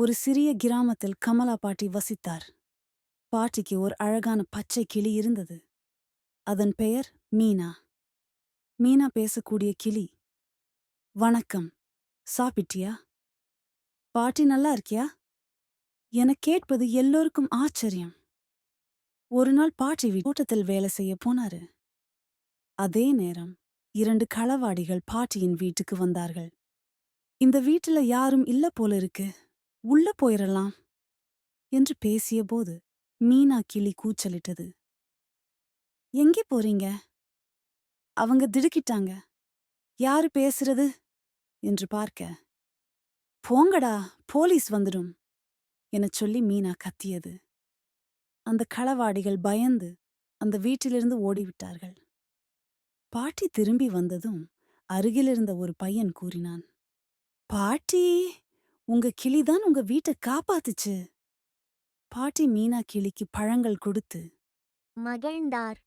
ஒரு சிறிய கிராமத்தில் கமலா பாட்டி வசித்தார். பாட்டிக்கு ஒரு அழகான பச்சை கிளி இருந்தது. அதன் பெயர் மீனா. மீனா பேசக்கூடிய கிளி. வணக்கம், சாப்பிட்டியா? பாட்டி நல்லா இருக்கியா? எனக் கேட்பது எல்லோருக்கும் ஆச்சரியம். ஒரு நாள் பாட்டி தோட்டத்தில் வேலை செய்ய போனாரு. அதே நேரம் 2 களவாடிகள் பாட்டியின் வீட்டுக்கு வந்தார்கள். இந்த வீட்டுல யாரும் இல்ல போல இருக்கு, உள்ள போயிரலாம் என்று பேசியபோது மீனா கிளி கூச்சலிட்டது. எங்கே போறீங்க? அவங்க திடுக்கிட்டாங்க. யாரு பேசுறது என்று பார்க்க, போங்கடா, போலீஸ் வந்துடும் எனச் சொல்லி மீனா கத்தியது. அந்த களவாடிகள் பயந்து அந்த வீட்டிலிருந்து ஓடிவிட்டார்கள். பாட்டி திரும்பி வந்ததும் அருகிலிருந்த ஒரு பையன் கூறினான், பாட்டி, உங்க கிளிதான் உங்க வீட்டை காப்பாத்துச்சு. பாட்டி மீனா கிளிக்கு பழங்கள் கொடுத்து மகிழ்ந்தார்.